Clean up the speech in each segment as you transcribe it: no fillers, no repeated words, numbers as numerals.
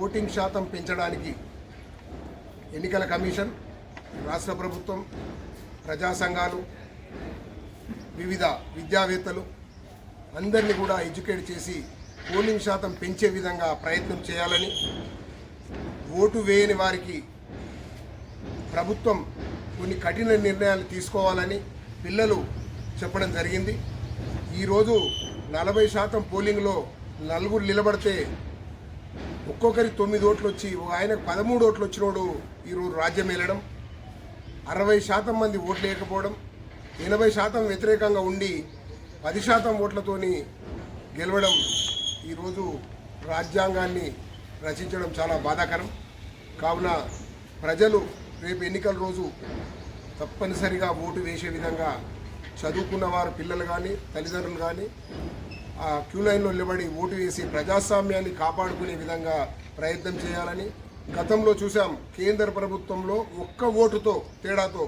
Voting శాతం పెంచడానికి ఎన్నికల కమిషన్, రాష్ట్ర ప్రభుత్వం, ప్రజా సంఘాలు, వివిధ విద్యావేత్తలు అందరినీ కూడా ఎడ్యుకేట్ చేసి పోలింగ్ శాతం పెంచే విధంగా ప్రయత్నం చేయాలని, ఓటు వేయని వారికి ప్రభుత్వం కొన్ని కఠిన నిర్ణయాలు తీసుకోవాలని పిల్లలు చెప్పడం జరిగింది. ఈరోజు 40% పోలింగ్లో నలుగురు నిలబడితే ఒక్కొక్కరి 9 ఓట్లు వచ్చి ఆయనకు 13 ఓట్లు వచ్చినోడు ఈరోజు రాజ్యం వెళ్ళడం, 60% మంది ఓట్లు లేకపోవడం, 80% వ్యతిరేకంగా ఉండి 10% ఓట్లతోని గెలవడం ఈరోజు రాజ్యాంగాన్ని రచించడం చాలా బాధాకరం. కావున ప్రజలు రేపు ఎన్నికల రోజు తప్పనిసరిగా ఓటు వేసే విధంగా చదువుకున్న వారు పిల్లలు కానీ తల్లిదండ్రులు కానీ ఆ క్యూ లైన్లో నిలబడి ఓటు వేసి ప్రజాస్వామ్యాన్ని కాపాడుకునే విధంగా ప్రయత్నం చేయాలని. గతంలో చూసాం, కేంద్ర ప్రభుత్వంలో ఒక్క ఓటుతో తేడాతో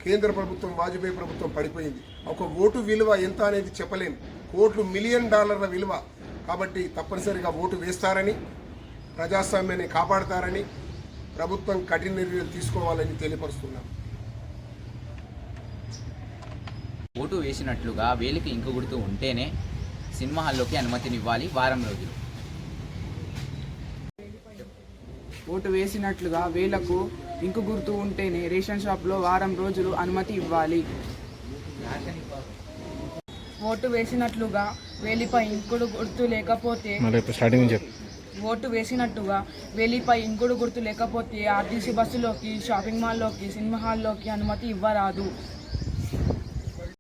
కేంద్ర ప్రభుత్వం, వాజ్పేయి ప్రభుత్వం పడిపోయింది. ఒక ఓటు విలువ ఎంత అనేది చెప్పలేం, కోట్లు $1 మిలియన్ విలువ. కాబట్టి తప్పనిసరిగా ఓటు వేస్తారని, ప్రజాస్వామ్యాన్ని కాపాడతారని ప్రభుత్వం కఠిన నిర్ణయాలు తీసుకోవాలని తెలియపరుస్తున్నాం. ఓటు వేసినట్లుగా వేలికి ఇంకు గుర్తు ఉంటేనే సినిమా హాల్లోకి అనుమతినివ్వాలి వారం రోజులు. ఓటు వేసినట్లుగా వేలకు ఇంకు గుర్తు ఉంటేనే రేషన్ షాప్లో వారం రోజులు అనుమతి ఇవ్వాలి. ఓటు వేసినట్లుగా వేలిపై ఇంకుడు గుర్తు లేకపోతే ఓటు వేసినట్టుగా వేలిపై ఇంకుడు గుర్తు లేకపోతే ఆర్టీసీ బస్సులోకి, షాపింగ్ మాల్లోకి, సినిమా హాల్లోకి అనుమతి ఇవ్వరాదు.